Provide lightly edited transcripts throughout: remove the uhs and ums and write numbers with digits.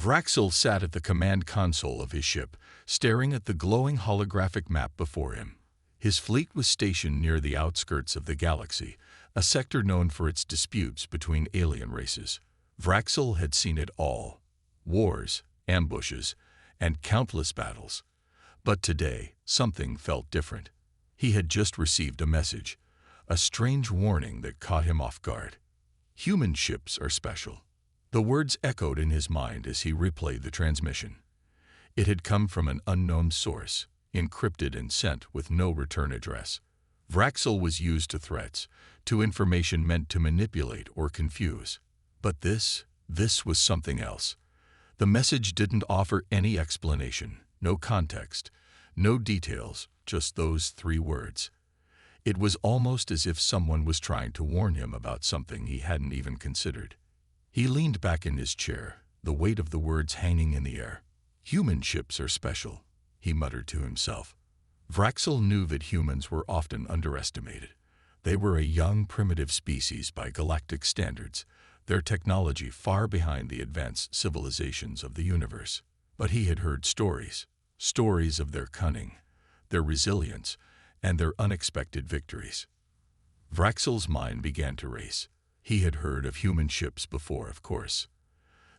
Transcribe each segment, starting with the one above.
Vraxel sat at the command console of his ship, staring at the glowing holographic map before him. His fleet was stationed near the outskirts of the galaxy, a sector known for its disputes between alien races. Vraxel had seen it all: wars, ambushes, and countless battles. But today, something felt different. He had just received a message, a strange warning that caught him off guard. Human ships are special. The words echoed in his mind as he replayed the transmission. It had come from an unknown source, encrypted and sent with no return address. Vraxel was used to threats, to information meant to manipulate or confuse. But this was something else. The message didn't offer any explanation, no context, no details, just those 3 words. It was almost as if someone was trying to warn him about something he hadn't even considered. He leaned back in his chair, the weight of the words hanging in the air. "Human ships are special," he muttered to himself. Vraxel knew that humans were often underestimated. They were a young, primitive species by galactic standards, their technology far behind the advanced civilizations of the universe. But he had heard stories of their cunning, their resilience, and their unexpected victories. Vraxel's mind began to race. He had heard of human ships before, of course.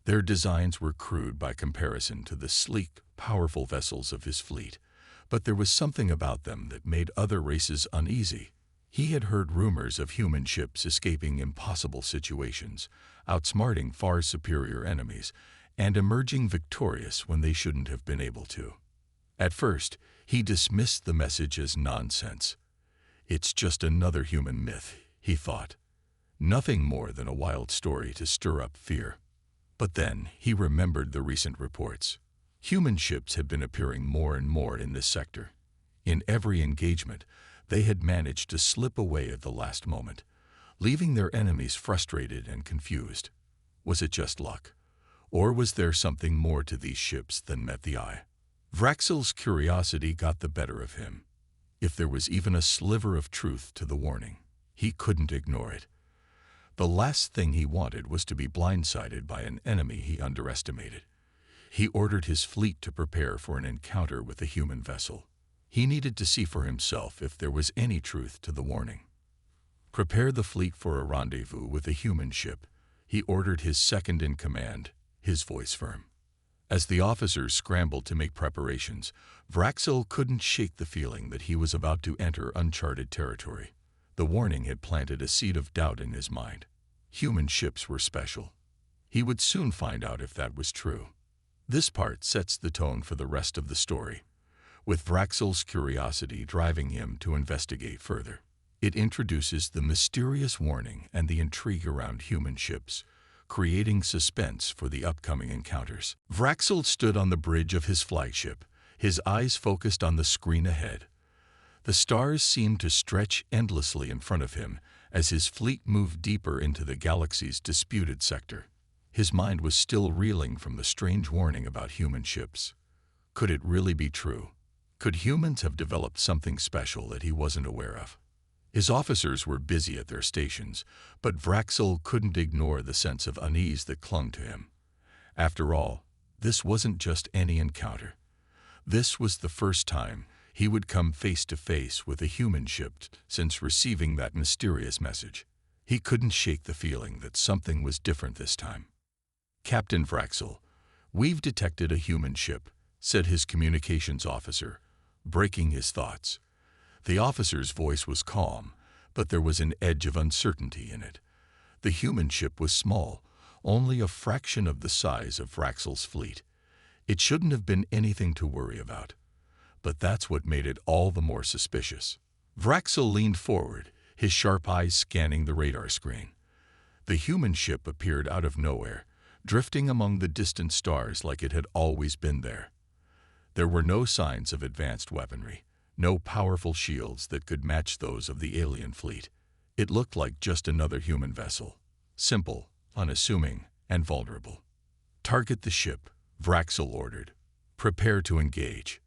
Their designs were crude by comparison to the sleek, powerful vessels of his fleet, but there was something about them that made other races uneasy. He had heard rumors of human ships escaping impossible situations, outsmarting far superior enemies, and emerging victorious when they shouldn't have been able to. At first, he dismissed the message as nonsense. "It's just another human myth," he thought. "Nothing more than a wild story to stir up fear." But then he remembered the recent reports. Human ships had been appearing more and more in this sector. In every engagement, they had managed to slip away at the last moment, leaving their enemies frustrated and confused. Was it just luck? Or was there something more to these ships than met the eye? Vraxel's curiosity got the better of him. If there was even a sliver of truth to the warning, he couldn't ignore it. The last thing he wanted was to be blindsided by an enemy he underestimated. He ordered his fleet to prepare for an encounter with a human vessel. He needed to see for himself if there was any truth to the warning. "Prepare the fleet for a rendezvous with a human ship," he ordered his second-in-command, his voice firm. As the officers scrambled to make preparations, Vraxel couldn't shake the feeling that he was about to enter uncharted territory. The warning had planted a seed of doubt in his mind. Human ships were special. He would soon find out if that was true. This part sets the tone for the rest of the story, with Vraxel's curiosity driving him to investigate further. It introduces the mysterious warning and the intrigue around human ships, creating suspense for the upcoming encounters. Vraxel stood on the bridge of his flagship, his eyes focused on the screen ahead. The stars seemed to stretch endlessly in front of him as his fleet moved deeper into the galaxy's disputed sector. His mind was still reeling from the strange warning about human ships. Could it really be true? Could humans have developed something special that he wasn't aware of? His officers were busy at their stations, but Vraxel couldn't ignore the sense of unease that clung to him. After all, this wasn't just any encounter. This was the first time he would come face to face with a human ship since receiving that mysterious message. He couldn't shake the feeling that something was different this time. "Captain Vraxel, we've detected a human ship," said his communications officer, breaking his thoughts. The officer's voice was calm, but there was an edge of uncertainty in it. The human ship was small, only a fraction of the size of Vraxel's fleet. It shouldn't have been anything to worry about. But that's what made it all the more suspicious. Vraxel leaned forward, his sharp eyes scanning the radar screen. The human ship appeared out of nowhere, drifting among the distant stars like it had always been there. There were no signs of advanced weaponry, no powerful shields that could match those of the alien fleet. It looked like just another human vessel, simple, unassuming, and vulnerable. "Target the ship," Vraxel ordered. "Prepare to engage."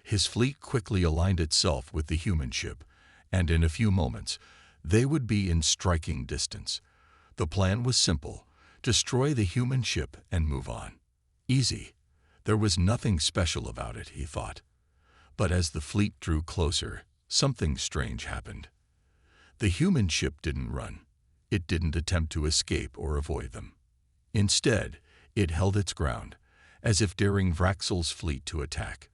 His fleet quickly aligned itself with the human ship, and in a few moments, they would be in striking distance. The plan was simple: destroy the human ship and move on. Easy. There was nothing special about it, he thought. But as the fleet drew closer, something strange happened. The human ship didn't run. It didn't attempt to escape or avoid them. Instead, it held its ground, as if daring Vraxel's fleet to attack.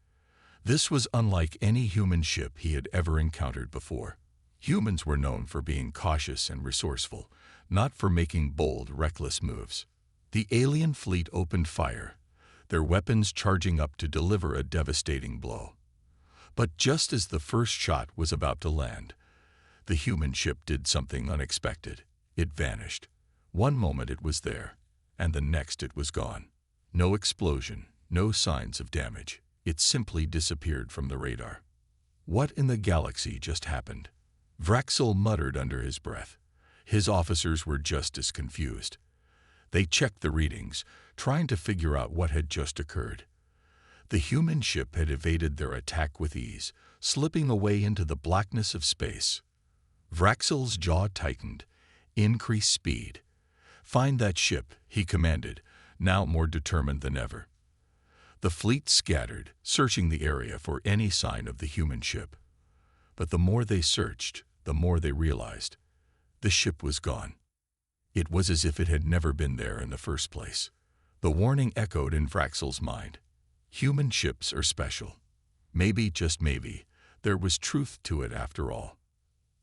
This was unlike any human ship he had ever encountered before. Humans were known for being cautious and resourceful, not for making bold, reckless moves. The alien fleet opened fire, their weapons charging up to deliver a devastating blow. But just as the first shot was about to land, the human ship did something unexpected. It vanished. One moment it was there, and the next it was gone. No explosion, no signs of damage. It simply disappeared from the radar. What in the galaxy just happened? Vraxel muttered under his breath. His officers were just as confused. They checked the readings, trying to figure out what had just occurred. The human ship had evaded their attack with ease, slipping away into the blackness of space. Vraxel's jaw tightened. Increase speed. Find that ship, he commanded, now more determined than ever. The fleet scattered, searching the area for any sign of the human ship. But the more they searched, the more they realized. The ship was gone. It was as if it had never been there in the first place. The warning echoed in Vraxel's mind. Human ships are special. Maybe, just maybe, there was truth to it after all.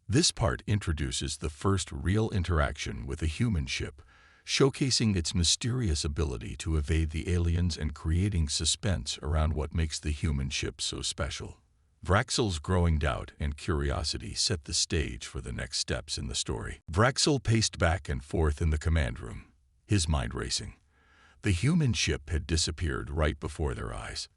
This part introduces the first real interaction with a human ship, showcasing its mysterious ability to evade the aliens and creating suspense around what makes the human ship so special. Vraxel's growing doubt and curiosity set the stage for the next steps in the story. Vraxel paced back and forth in the command room, his mind racing. The human ship had disappeared right before their eyes.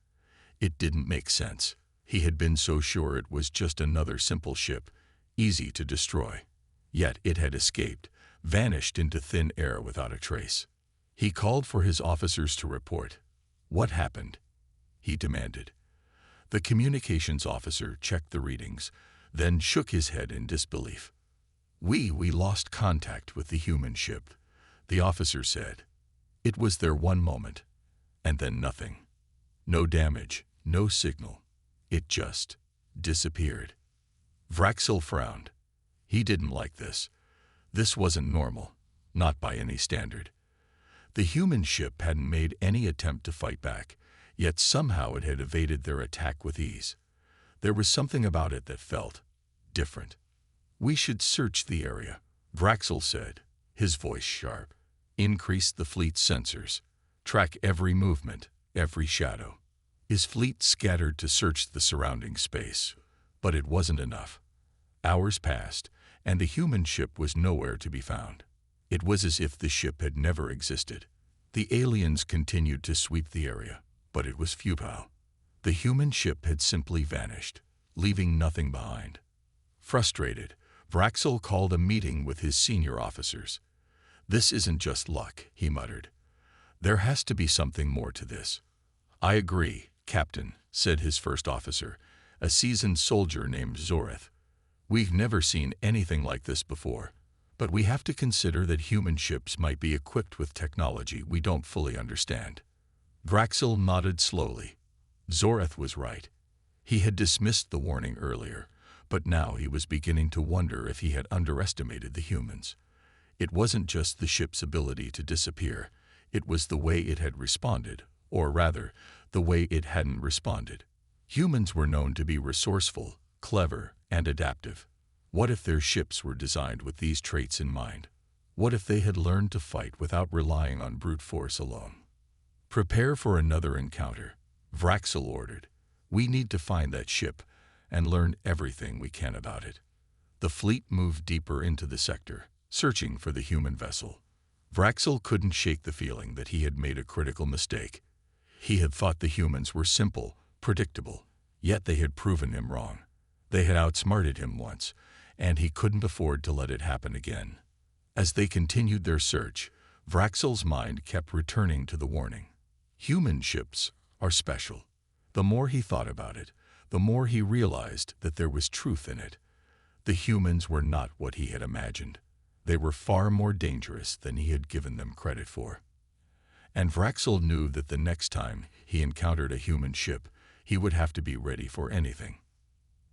It didn't make sense. He had been so sure it was just another simple ship, easy to destroy. Yet it had escaped, vanished into thin air without a trace. He called for his officers to report. What happened? He demanded. The communications officer checked the readings, then shook his head in disbelief. We lost contact with the human ship, the officer said. It was there one moment, and then nothing. No damage, no signal. It just disappeared. Vraxel frowned. He didn't like this. This wasn't normal, not by any standard. The human ship hadn't made any attempt to fight back, yet somehow it had evaded their attack with ease. There was something about it that felt different. We should search the area, Vraxel said, his voice sharp. Increase the fleet's sensors. Track every movement, every shadow. His fleet scattered to search the surrounding space, but it wasn't enough. Hours passed, and the human ship was nowhere to be found. It was as if the ship had never existed. The aliens continued to sweep the area, but it was futile. The human ship had simply vanished, leaving nothing behind. Frustrated, Vraxel called a meeting with his senior officers. This isn't just luck, he muttered. There has to be something more to this. I agree, Captain, said his first officer, a seasoned soldier named Zoreth. We've never seen anything like this before, but we have to consider that human ships might be equipped with technology we don't fully understand. Vraxel nodded slowly. Zoreth was right. He had dismissed the warning earlier, but now he was beginning to wonder if he had underestimated the humans. It wasn't just the ship's ability to disappear, it was the way it had responded, or rather, the way it hadn't responded. Humans were known to be resourceful, clever, and adaptive. What if their ships were designed with these traits in mind? What if they had learned to fight without relying on brute force alone? Prepare for another encounter, Vraxel ordered. We need to find that ship and learn everything we can about it. The fleet moved deeper into the sector, searching for the human vessel. Vraxel couldn't shake the feeling that he had made a critical mistake. He had thought the humans were simple, predictable, yet they had proven him wrong. They had outsmarted him once, and he couldn't afford to let it happen again. As they continued their search, Vraxel's mind kept returning to the warning. Human ships are special. The more he thought about it, the more he realized that there was truth in it. The humans were not what he had imagined. They were far more dangerous than he had given them credit for. and Vraxel knew that the next time he encountered a human ship, he would have to be ready for anything.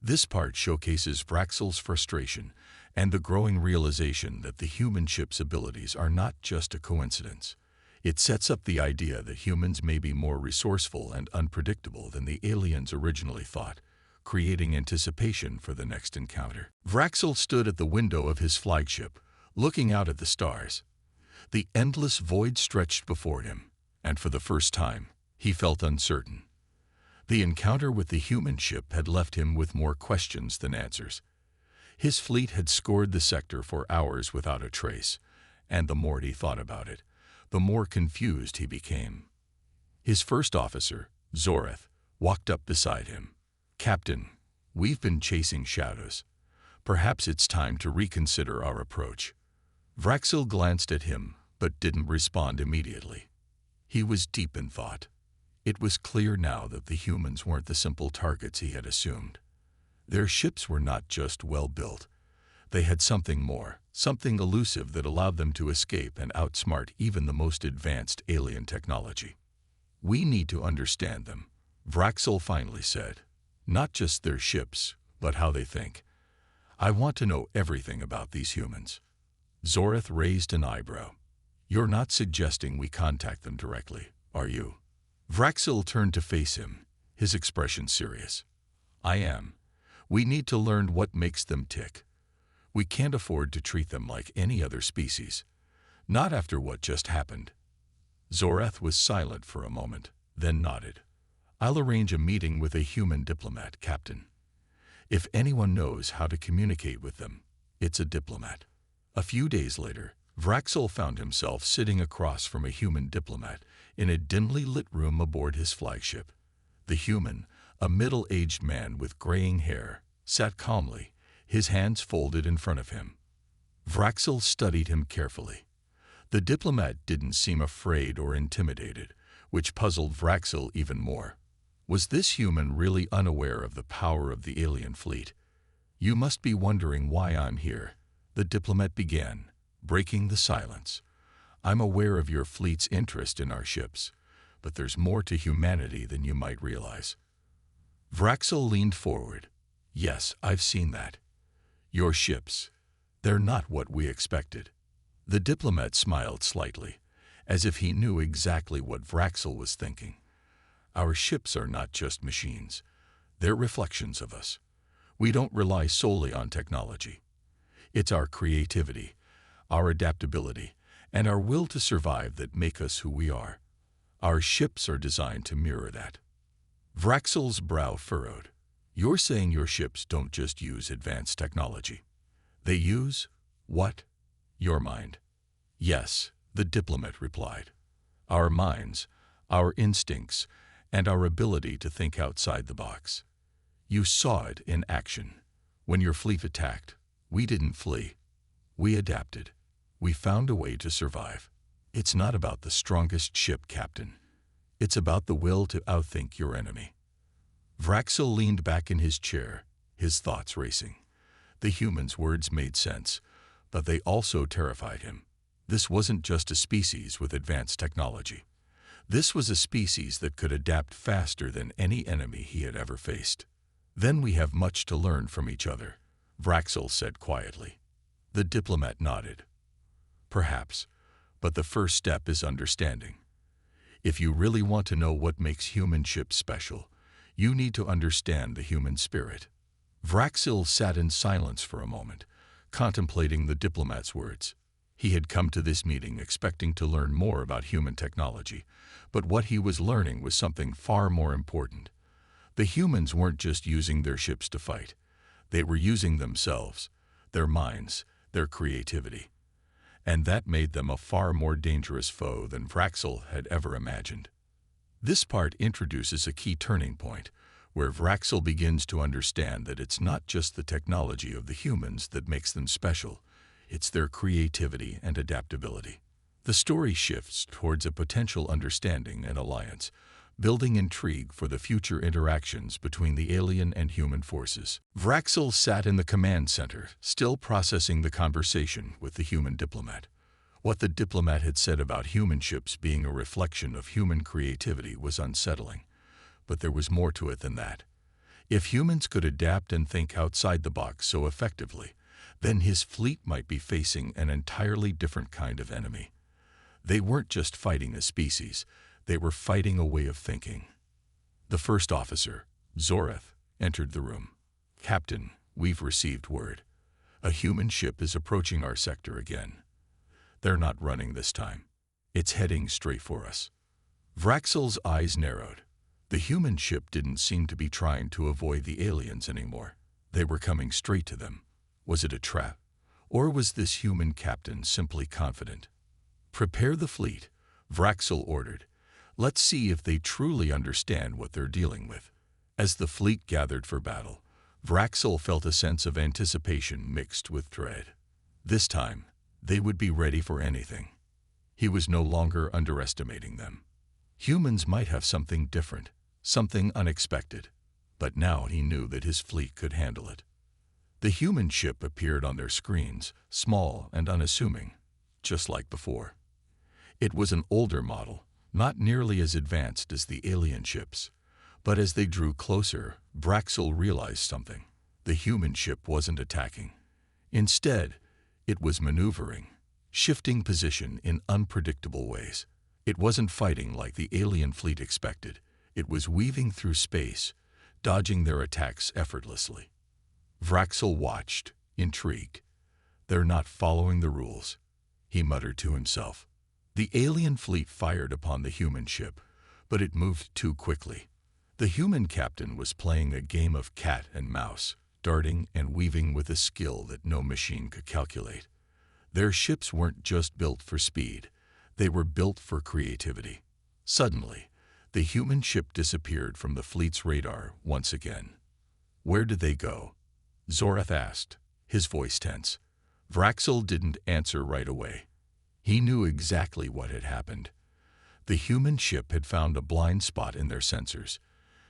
This part showcases Vraxel's frustration and the growing realization that the human ship's abilities are not just a coincidence. It sets up the idea that humans may be more resourceful and unpredictable than the aliens originally thought, creating anticipation for the next encounter. Vraxel stood at the window of his flagship, looking out at the stars. The endless void stretched before him, and for the first time, he felt uncertain. The encounter with the human ship had left him with more questions than answers. His fleet had scoured the sector for hours without a trace, and the more he thought about it, the more confused he became. His first officer, Zoreth, walked up beside him. "Captain, we've been chasing shadows. Perhaps it's time to reconsider our approach." Vraxel glanced at him, but didn't respond immediately. He was deep in thought. It was clear now that the humans weren't the simple targets he had assumed. Their ships were not just well-built. They had something more, something elusive that allowed them to escape and outsmart even the most advanced alien technology. "We need to understand them," Vraxel finally said. "Not just their ships, but how they think. I want to know everything about these humans." Zoreth raised an eyebrow. "You're not suggesting we contact them directly, are you?" Vraxel turned to face him, his expression serious. "I am. We need to learn what makes them tick. We can't afford to treat them like any other species. Not after what just happened." Zoreth was silent for a moment, then nodded. "I'll arrange a meeting with a human diplomat, Captain. If anyone knows how to communicate with them, it's a diplomat." A few days later, Vraxel found himself sitting across from a human diplomat in a dimly lit room aboard his flagship. The human, a middle-aged man with graying hair, sat calmly, his hands folded in front of him. Vraxel studied him carefully. The diplomat didn't seem afraid or intimidated, which puzzled Vraxel even more. Was this human really unaware of the power of the alien fleet? "You must be wondering why I'm here," the diplomat began, breaking the silence. "I'm aware of your fleet's interest in our ships, but there's more to humanity than you might realize." Vraxel leaned forward. "Yes, I've seen that. Your ships, they're not what we expected." The diplomat smiled slightly, as if he knew exactly what Vraxel was thinking. "Our ships are not just machines. They're reflections of us. We don't rely solely on technology. It's our creativity, our adaptability, and our will to survive that make us who we are. Our ships are designed to mirror that." Vraxel's brow furrowed. "You're saying your ships don't just use advanced technology. They use, what? Your mind." "Yes," the diplomat replied. "Our minds, our instincts, and our ability to think outside the box. You saw it in action. When your fleet attacked, we didn't flee. We adapted. We found a way to survive. It's not about the strongest ship, Captain. It's about the will to outthink your enemy." Vraxel leaned back in his chair, his thoughts racing. The human's words made sense, but they also terrified him. This wasn't just a species with advanced technology. This was a species that could adapt faster than any enemy he had ever faced. "Then we have much to learn from each other," Vraxel said quietly. The diplomat nodded. "Perhaps, but the first step is understanding. If you really want to know what makes human ships special, you need to understand the human spirit." Vraxel sat in silence for a moment, contemplating the diplomat's words. He had come to this meeting expecting to learn more about human technology, but what he was learning was something far more important. The humans weren't just using their ships to fight. They were using themselves, their minds, their creativity. And that made them a far more dangerous foe than Vraxel had ever imagined. This part introduces a key turning point, where Vraxel begins to understand that it's not just the technology of the humans that makes them special, it's their creativity and adaptability. The story shifts towards a potential understanding and alliance, building intrigue for the future interactions between the alien and human forces. Vraxel sat in the command center, still processing the conversation with the human diplomat. What the diplomat had said about human ships being a reflection of human creativity was unsettling, but there was more to it than that. If humans could adapt and think outside the box so effectively, then his fleet might be facing an entirely different kind of enemy. They weren't just fighting a species, they were fighting a way of thinking. The first officer, Zorath, entered the room. "Captain, we've received word. A human ship is approaching our sector again. They're not running this time. It's heading straight for us." Vraxel's eyes narrowed. The human ship didn't seem to be trying to avoid the aliens anymore. They were coming straight to them. Was it a trap? Or was this human captain simply confident? "Prepare the fleet," Vraxel ordered. "Let's see if they truly understand what they're dealing with." As the fleet gathered for battle, Vraxel felt a sense of anticipation mixed with dread. This time, they would be ready for anything. He was no longer underestimating them. Humans might have something different, something unexpected, but now he knew that his fleet could handle it. The human ship appeared on their screens, small and unassuming, just like before. It was an older model, not nearly as advanced as the alien ships. But as they drew closer, Vraxel realized something. The human ship wasn't attacking. Instead, it was maneuvering, shifting position in unpredictable ways. It wasn't fighting like the alien fleet expected. It was weaving through space, dodging their attacks effortlessly. Vraxel watched, intrigued. "They're not following the rules," he muttered to himself. The alien fleet fired upon the human ship, but it moved too quickly. The human captain was playing a game of cat and mouse, darting and weaving with a skill that no machine could calculate. Their ships weren't just built for speed, they were built for creativity. Suddenly, the human ship disappeared from the fleet's radar once again. "Where did they go?" Zorath asked, his voice tense. Vraxel didn't answer right away. He knew exactly what had happened. The human ship had found a blind spot in their sensors,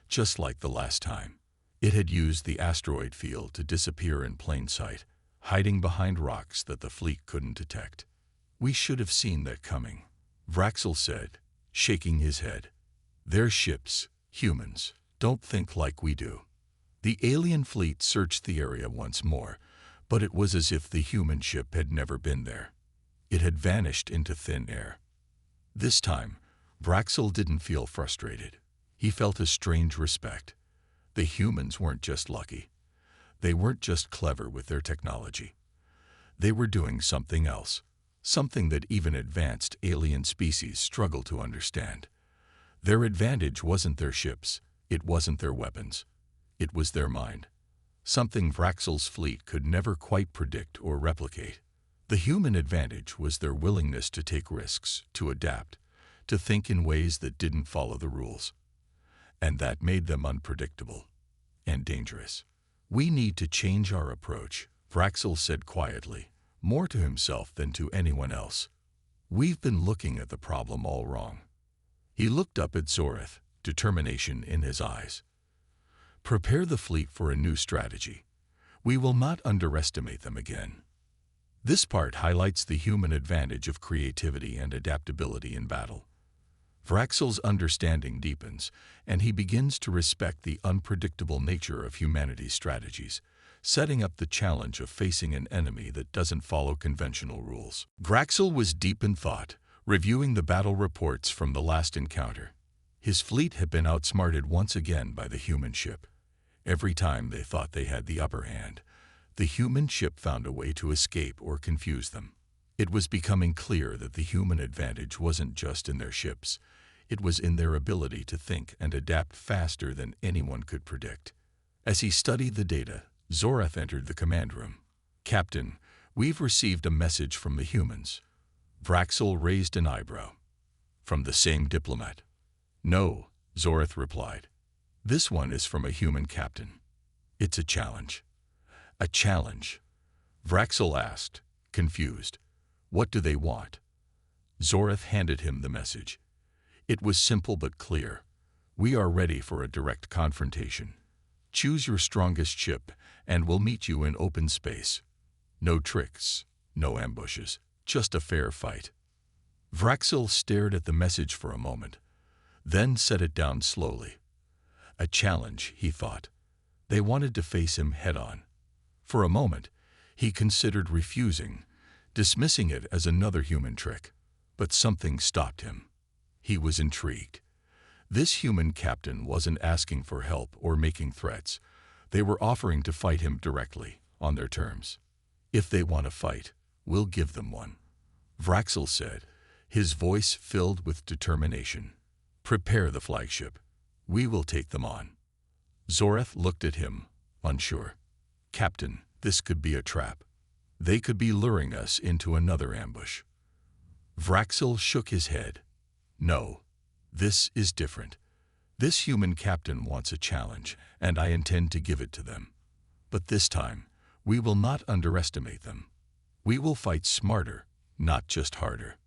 just like the last time. It had used the asteroid field to disappear in plain sight, hiding behind rocks that the fleet couldn't detect. "We should have seen that coming," Vraxel said, shaking his head. "Their ships, humans, don't think like we do." The alien fleet searched the area once more, but it was as if the human ship had never been there. It had vanished into thin air. This time, Vraxel didn't feel frustrated. He felt a strange respect. The humans weren't just lucky. They weren't just clever with their technology. They were doing something else, something that even advanced alien species struggle to understand. Their advantage wasn't their ships, it wasn't their weapons. It was their mind, something Vraxel's fleet could never quite predict or replicate. The human advantage was their willingness to take risks, to adapt, to think in ways that didn't follow the rules. And that made them unpredictable and dangerous. "We need to change our approach," Vraxel said quietly, more to himself than to anyone else. "We've been looking at the problem all wrong." He looked up at Zorath, determination in his eyes. "Prepare the fleet for a new strategy. We will not underestimate them again." This part highlights the human advantage of creativity and adaptability in battle. Vraxel's understanding deepens, and he begins to respect the unpredictable nature of humanity's strategies, setting up the challenge of facing an enemy that doesn't follow conventional rules. Vraxel was deep in thought, reviewing the battle reports from the last encounter. His fleet had been outsmarted once again by the human ship. Every time they thought they had the upper hand, the human ship found a way to escape or confuse them. It was becoming clear that the human advantage wasn't just in their ships. It was in their ability to think and adapt faster than anyone could predict. As he studied the data, Zorath entered the command room. "Captain, we've received a message from the humans." Vraxel raised an eyebrow. "From the same diplomat?" "No," Zorath replied. "This one is from a human captain. It's a challenge." "A challenge?" Vraxel asked, confused. "What do they want?" Zorath handed him the message. It was simple but clear. "We are ready for a direct confrontation. Choose your strongest ship, and we'll meet you in open space. No tricks, no ambushes. just a fair fight. Vraxil stared at the message for a moment, then set it down slowly. A challenge, he thought. They wanted to face him head-on. For a moment, he considered refusing, dismissing it as another human trick. But something stopped him. He was intrigued. This human captain wasn't asking for help or making threats. They were offering to fight him directly, on their terms. If they want to fight, we'll give them one, Vraxil said, his voice filled with determination. Prepare the flagship. We will take them on. Zoreth looked at him, unsure. Captain, this could be a trap. They could be luring us into another ambush. Vraxil shook his head. No, this is different. This human captain wants a challenge, and I intend to give it to them. But this time, we will not underestimate them. We will fight smarter, not just harder.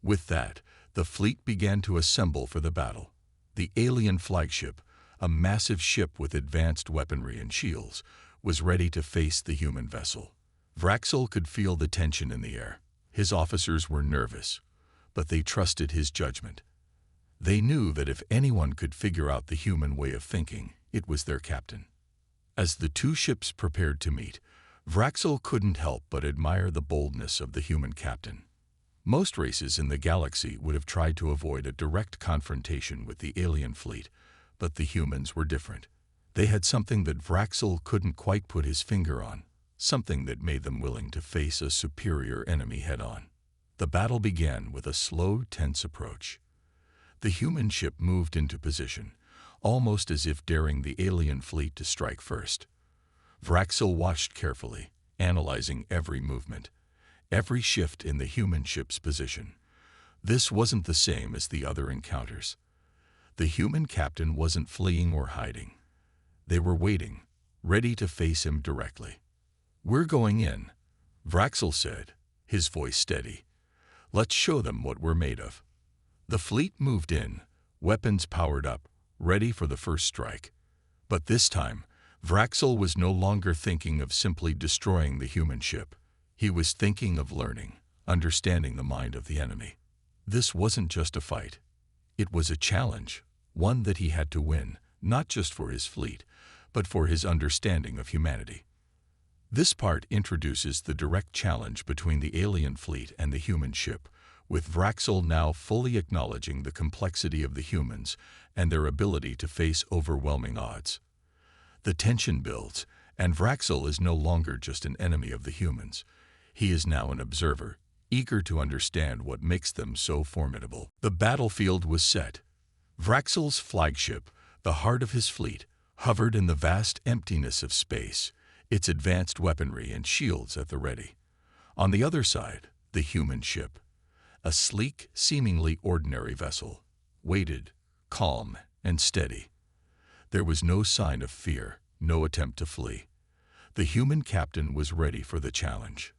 With that, the fleet began to assemble for the battle. The alien flagship, a massive ship with advanced weaponry and shields, was ready to face the human vessel. Vraxil could feel the tension in the air. His officers were nervous, but they trusted his judgment. They knew that if anyone could figure out the human way of thinking, it was their captain. As the two ships prepared to meet, Vraxil couldn't help but admire the boldness of the human captain. Most races in the galaxy would have tried to avoid a direct confrontation with the alien fleet, but the humans were different. They had something that Vraxil couldn't quite put his finger on, something that made them willing to face a superior enemy head-on. The battle began with a slow, tense approach. The human ship moved into position, almost as if daring the alien fleet to strike first. Vraxil watched carefully, analyzing every movement, every shift in the human ship's position. This wasn't the same as the other encounters. The human captain wasn't fleeing or hiding. They were waiting, ready to face him directly. We're going in, Vraxil said, his voice steady. Let's show them what we're made of. The fleet moved in, weapons powered up, ready for the first strike. But this time, Vraxil was no longer thinking of simply destroying the human ship. He was thinking of learning, understanding the mind of the enemy. This wasn't just a fight. It was a challenge, one that he had to win, not just for his fleet, but for his understanding of humanity. This part introduces the direct challenge between the alien fleet and the human ship, with Vraxil now fully acknowledging the complexity of the humans and their ability to face overwhelming odds. The tension builds, and Vraxil is no longer just an enemy of the humans. He is now an observer, eager to understand what makes them so formidable. The battlefield was set. Vraxil's flagship, the heart of his fleet, hovered in the vast emptiness of space, its advanced weaponry and shields at the ready. On the other side, the human ship, a sleek, seemingly ordinary vessel, waited, calm and steady. There was no sign of fear, no attempt to flee. The human captain was ready for the challenge.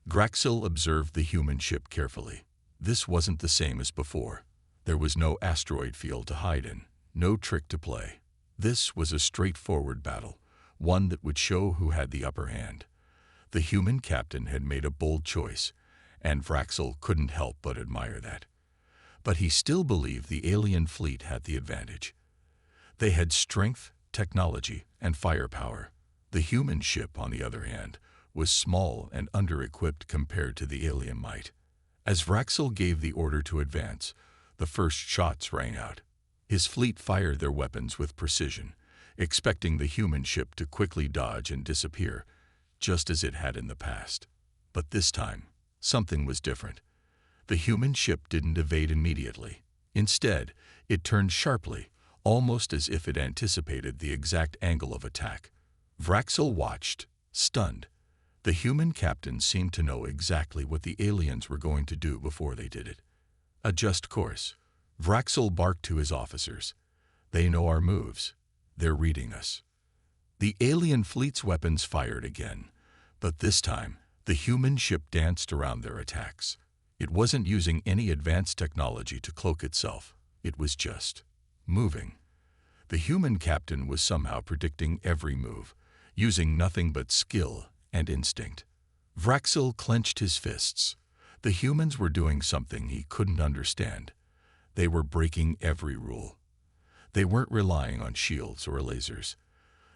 Vraxil observed the human ship carefully. This wasn't the same as before. There was no asteroid field to hide in, no trick to play. This was a straightforward battle, one that would show who had the upper hand. The human captain had made a bold choice, and Vraxil couldn't help but admire that. But he still believed the alien fleet had the advantage. They had strength, technology, and firepower. The human ship, on the other hand, was small and under-equipped compared to the alien might. As Vraxil gave the order to advance, the first shots rang out. His fleet fired their weapons with precision, expecting the human ship to quickly dodge and disappear, just as it had in the past. But this time, something was different. The human ship didn't evade immediately. Instead, it turned sharply, almost as if it anticipated the exact angle of attack. Vraxil watched, stunned. The human captain seemed to know exactly what the aliens were going to do before they did it. Adjust course. Vraxil barked to his officers. They know our moves. They're reading us. The alien fleet's weapons fired again, but this time, the human ship danced around their attacks. It wasn't using any advanced technology to cloak itself. It was just moving. The human captain was somehow predicting every move, using nothing but skill and instinct. Vraxil clenched his fists. The humans were doing something he couldn't understand. They were breaking every rule. They weren't relying on shields or lasers.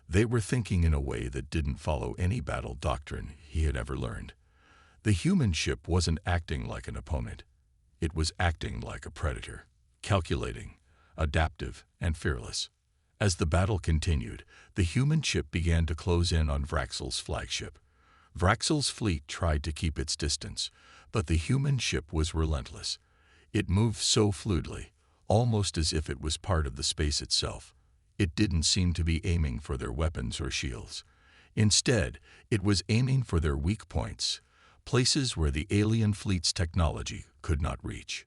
They were thinking in a way that didn't follow any battle doctrine he had ever learned. The human ship wasn't acting like an opponent. It was acting like a predator, calculating, adaptive, and fearless. As the battle continued, the human ship began to close in on Vraxel's flagship. Vraxel's fleet tried to keep its distance, but the human ship was relentless. It moved so fluidly, almost as if it was part of the space itself. It didn't seem to be aiming for their weapons or shields. Instead, it was aiming for their weak points, places where the alien fleet's technology could not reach.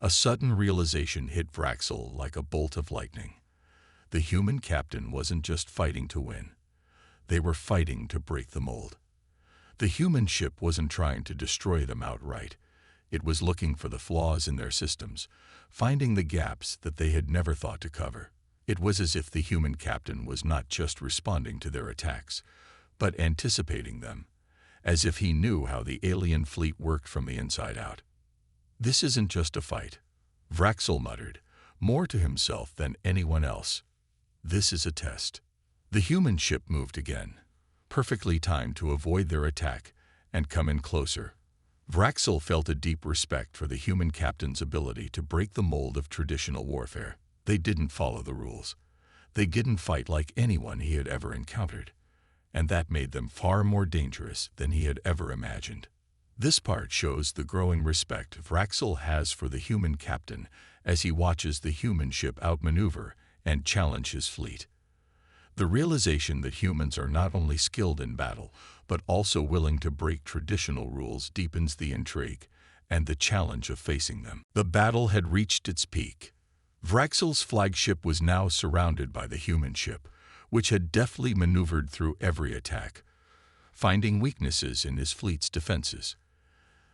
A sudden realization hit Vraxel like a bolt of lightning. The human captain wasn't just fighting to win. They were fighting to break the mold. The human ship wasn't trying to destroy them outright. It was looking for the flaws in their systems, finding the gaps that they had never thought to cover. It was as if the human captain was not just responding to their attacks, but anticipating them, as if he knew how the alien fleet worked from the inside out. "This isn't just a fight," Vraxel muttered, more to himself than anyone else. "This is a test." The human ship moved again, perfectly timed to avoid their attack and come in closer. Vraxel felt a deep respect for the human captain's ability to break the mold of traditional warfare. They didn't follow the rules. They didn't fight like anyone he had ever encountered, and that made them far more dangerous than he had ever imagined. This part shows the growing respect Vraxel has for the human captain as he watches the human ship outmaneuver and challenge his fleet. The realization that humans are not only skilled in battle, but also willing to break traditional rules deepens the intrigue and the challenge of facing them. The battle had reached its peak. Vraxel's flagship was now surrounded by the human ship, which had deftly maneuvered through every attack, finding weaknesses in his fleet's defenses.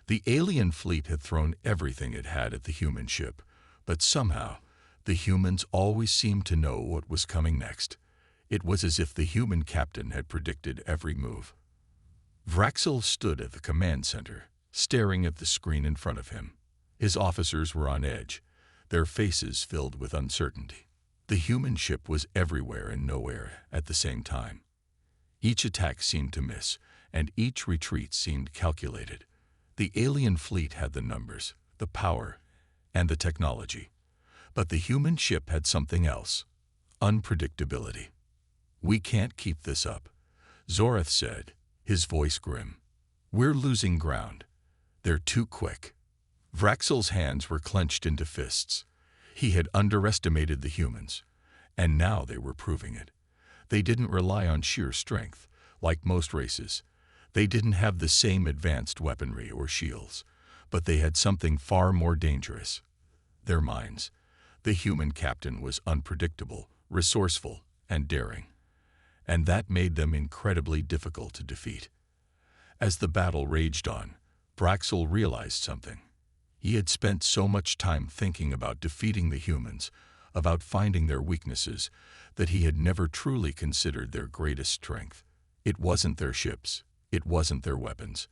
The alien fleet had thrown everything it had at the human ship, but somehow the humans always seemed to know what was coming next. It was as if the human captain had predicted every move. Vraxel stood at the command center, staring at the screen in front of him. His officers were on edge, their faces filled with uncertainty. The human ship was everywhere and nowhere at the same time. Each attack seemed to miss, and each retreat seemed calculated. The alien fleet had the numbers, the power, and the technology. But the human ship had something else: unpredictability. "We can't keep this up," Zorath said, his voice grim. "We're losing ground. They're too quick." Vraxel's hands were clenched into fists. He had underestimated the humans, and now they were proving it. They didn't rely on sheer strength, like most races. They didn't have the same advanced weaponry or shields, but they had something far more dangerous: their minds. The human captain was unpredictable, resourceful, and daring, and that made them incredibly difficult to defeat. As the battle raged on, Vraxel realized something. He had spent so much time thinking about defeating the humans, about finding their weaknesses, that he had never truly considered their greatest strength. It wasn't their ships, it wasn't their weapons.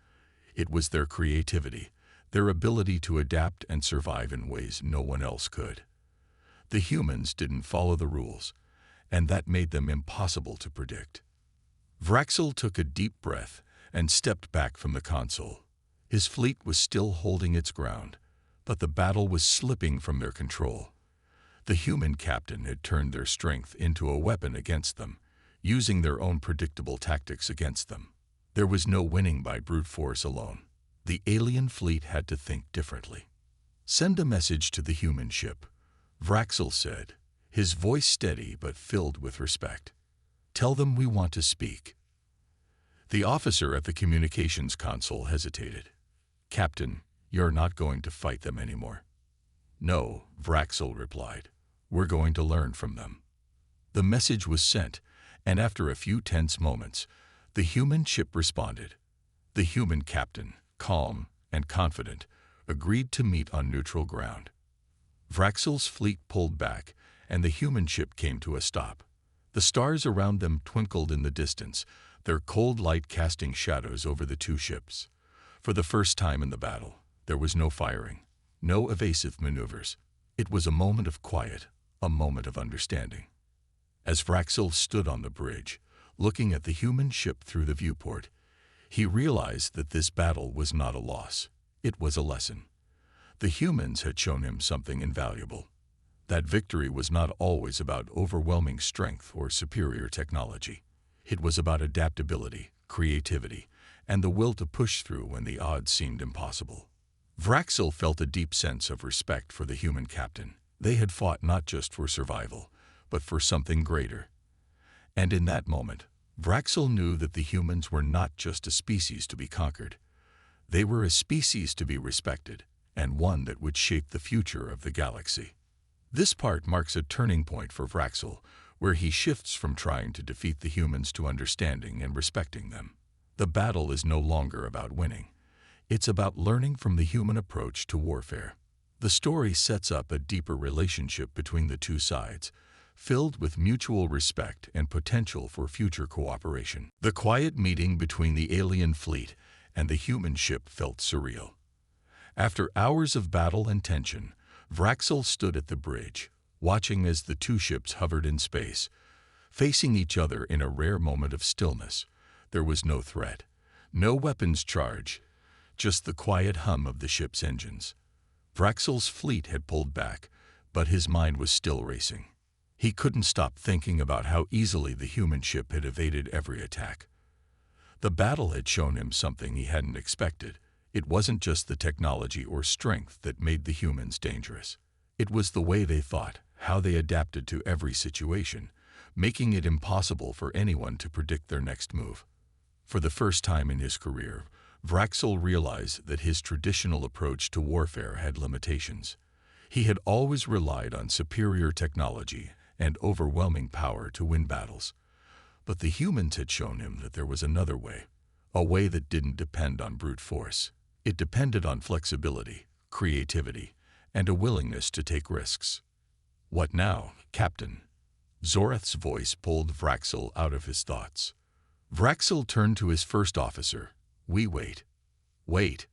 It was their creativity, their ability to adapt and survive in ways no one else could. The humans didn't follow the rules, and that made them impossible to predict. Vraxel took a deep breath and stepped back from the console. His fleet was still holding its ground, but the battle was slipping from their control. The human captain had turned their strength into a weapon against them, using their own predictable tactics against them. There was no winning by brute force alone. The alien fleet had to think differently. "Send a message to the human ship," Vraxel said, his voice steady but filled with respect. "Tell them we want to speak." The officer at the communications console hesitated. "Captain, you're not going to fight them anymore." "No," Vraxel replied. "We're going to learn from them." The message was sent, and after a few tense moments, the human ship responded. The human captain, calm and confident, agreed to meet on neutral ground. Vraxel's fleet pulled back, and the human ship came to a stop. The stars around them twinkled in the distance, their cold light casting shadows over the two ships. For the first time in the battle, There was no firing, no evasive maneuvers. It was a moment of quiet, a moment of understanding. As Vraxil stood on the bridge, looking at the human ship through the viewport, he realized that this battle was not a loss. It was a lesson. The humans had shown him something invaluable. That victory was not always about overwhelming strength or superior technology. It was about adaptability, creativity, and the will to push through when the odds seemed impossible. Vraxil felt a deep sense of respect for the human captain. They had fought not just for survival, but for something greater. And in that moment, Vraxil knew that the humans were not just a species to be conquered. They were a species to be respected, and one that would shape the future of the galaxy. This part marks a turning point for Vraxil, where he shifts from trying to defeat the humans to understanding and respecting them. The battle is no longer about winning. It's about learning from the human approach to warfare. The story sets up a deeper relationship between the two sides, filled with mutual respect and potential for future cooperation. The quiet meeting between the alien fleet and the human ship felt surreal. After hours of battle and tension, Vraxil stood at the bridge, watching as the two ships hovered in space, facing each other in a rare moment of stillness. There was no threat, no weapons charge, just the quiet hum of the ship's engines. Vraxil's fleet had pulled back, but his mind was still racing. He couldn't stop thinking about how easily the human ship had evaded every attack. The battle had shown him something he hadn't expected. It wasn't just the technology or strength that made the humans dangerous. It was the way they thought, how they adapted to every situation, making it impossible for anyone to predict their next move. For the first time in his career, Vraxil realized that his traditional approach to warfare had limitations. He had always relied on superior technology and overwhelming power to win battles. But the humans had shown him that there was another way, a way that didn't depend on brute force. It depended on flexibility, creativity, and a willingness to take risks. "What now, Captain?" Zorath's voice pulled Vraxil out of his thoughts. Vraxil turned to his first officer. "We wait." "Wait."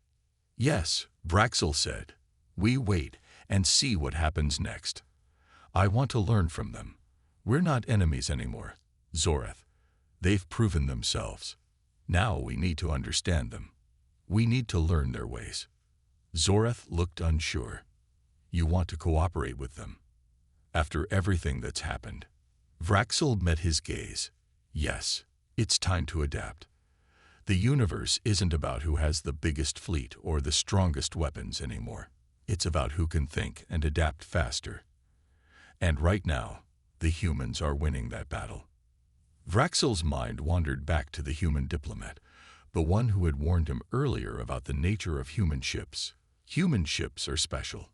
"Yes," Vraxil said. "We wait and see what happens next. I want to learn from them. We're not enemies anymore, Zorath. They've proven themselves. Now we need to understand them. We need to learn their ways." Zorath looked unsure. "You want to cooperate with them? After everything that's happened?" Vraxil met his gaze. "Yes, it's time to adapt. The universe isn't about who has the biggest fleet or the strongest weapons anymore. It's about who can think and adapt faster. And right now, the humans are winning that battle." Vraxil's mind wandered back to the human diplomat, the one who had warned him earlier about the nature of human ships. Human ships are special.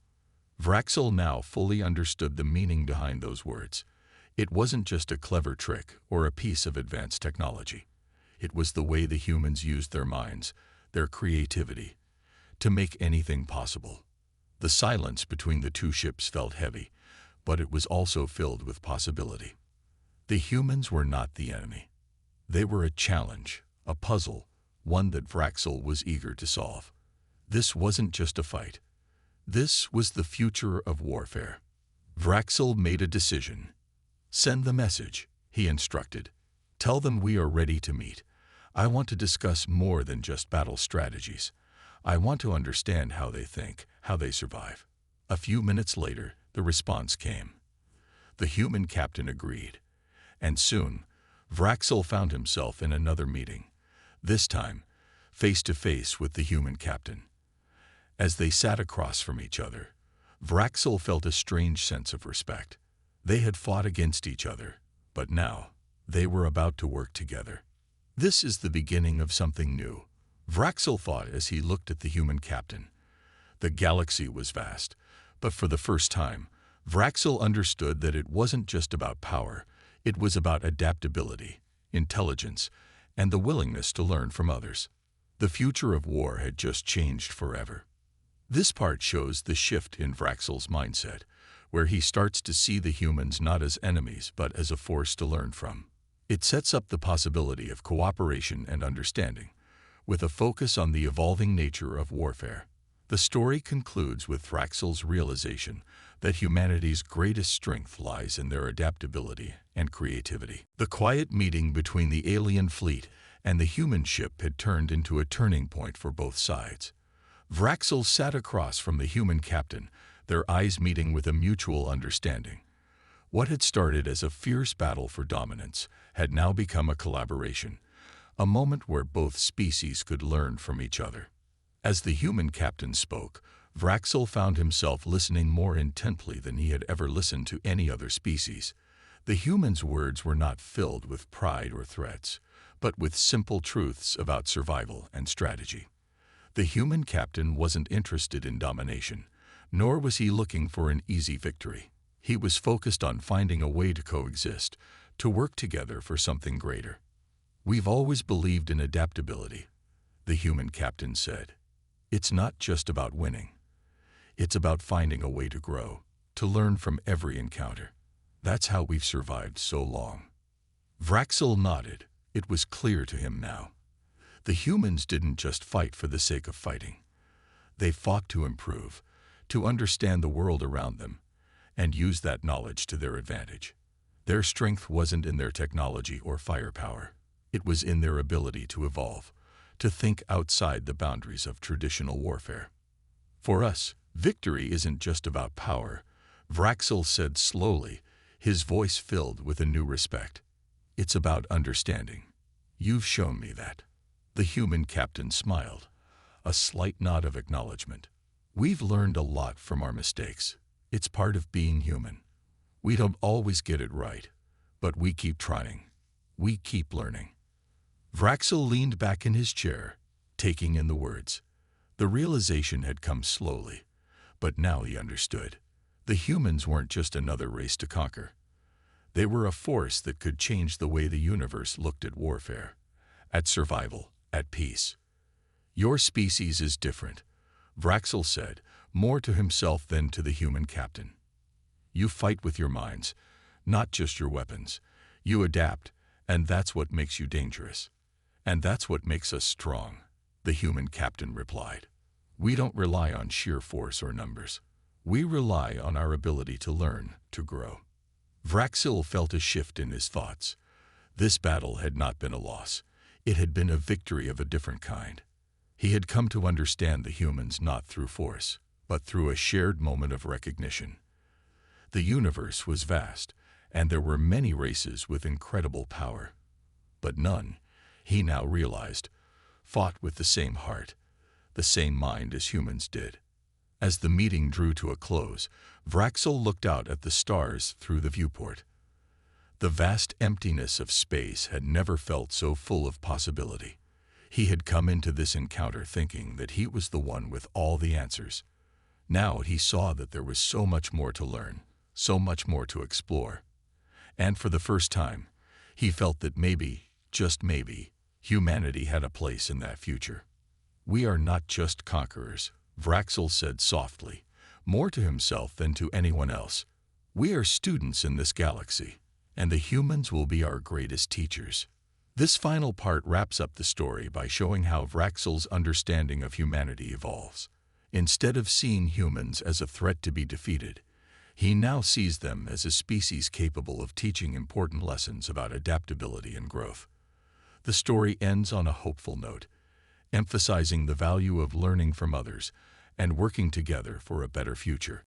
Vraxil now fully understood the meaning behind those words. It wasn't just a clever trick or a piece of advanced technology. It was the way the humans used their minds, their creativity, to make anything possible. The silence between the two ships felt heavy, but it was also filled with possibility. The humans were not the enemy. They were a challenge, a puzzle, one that Vraxil was eager to solve. This wasn't just a fight. This was the future of warfare. Vraxil made a decision. "Send the message," he instructed. "Tell them we are ready to meet. I want to discuss more than just battle strategies. I want to understand how they think, how they survive." A few minutes later, the response came. The human captain agreed. And soon, Vraxil found himself in another meeting, this time face to face with the human captain. As they sat across from each other, Vraxil felt a strange sense of respect. They had fought against each other, but now they were about to work together. This is the beginning of something new, Vraxil thought as he looked at the human captain. The galaxy was vast, but for the first time, Vraxil understood that it wasn't just about power. It was about adaptability, intelligence, and the willingness to learn from others. The future of war had just changed forever. This part shows the shift in Vraxil's mindset, where he starts to see the humans not as enemies but as a force to learn from. It sets up the possibility of cooperation and understanding, with a focus on the evolving nature of warfare. The story concludes with Thraxl's realization that humanity's greatest strength lies in their adaptability and creativity. The quiet meeting between the alien fleet and the human ship had turned into a turning point for both sides. Thraxl sat across from the human captain, their eyes meeting with a mutual understanding. What had started as a fierce battle for dominance had now become a collaboration, a moment where both species could learn from each other. As the human captain spoke, Thraxl found himself listening more intently than he had ever listened to any other species. The human's words were not filled with pride or threats, but with simple truths about survival and strategy. The human captain wasn't interested in domination, nor was he looking for an easy victory. He was focused on finding a way to coexist, to work together for something greater. "We've always believed in adaptability," the human captain said. "It's not just about winning. It's about finding a way to grow, to learn from every encounter. That's how we've survived so long." Thraxl nodded. It was clear to him now. The humans didn't just fight for the sake of fighting. They fought to improve, to understand the world around them, and use that knowledge to their advantage. Their strength wasn't in their technology or firepower. It was in their ability to evolve, to think outside the boundaries of traditional warfare. "For us, victory isn't just about power," Thraxl said slowly, his voice filled with a new respect. "It's about understanding. You've shown me that." The human captain smiled, a slight nod of acknowledgement. "We've learned a lot from our mistakes. It's part of being human. We don't always get it right, but we keep trying. We keep learning." Thraxl leaned back in his chair, taking in the words. The realization had come slowly, but now he understood. The humans weren't just another race to conquer. They were a force that could change the way the universe looked at warfare, at survival, at peace. "Your species is different," Thraxl said, more to himself than to the human captain. "You fight with your minds, not just your weapons. You adapt, and that's what makes you dangerous. And that's what makes us strong," the human captain replied. "We don't rely on sheer force or numbers. We rely on our ability to learn, to grow." Thraxl felt a shift in his thoughts. This battle had not been a loss. It had been a victory of a different kind. He had come to understand the humans not through force, but through a shared moment of recognition. The universe was vast, and there were many races with incredible power. But none, he now realized, fought with the same heart, the same mind as humans did. As the meeting drew to a close, Thraxl looked out at the stars through the viewport. The vast emptiness of space had never felt so full of possibility. He had come into this encounter thinking that he was the one with all the answers. Now he saw that there was so much more to learn, so much more to explore. And for the first time, he felt that maybe, just maybe, humanity had a place in that future. "We are not just conquerors," Thraxl said softly, more to himself than to anyone else. "We are students in this galaxy, and the humans will be our greatest teachers." This final part wraps up the story by showing how Thraxl's understanding of humanity evolves. Instead of seeing humans as a threat to be defeated, he now sees them as a species capable of teaching important lessons about adaptability and growth. The story ends on a hopeful note, emphasizing the value of learning from others and working together for a better future.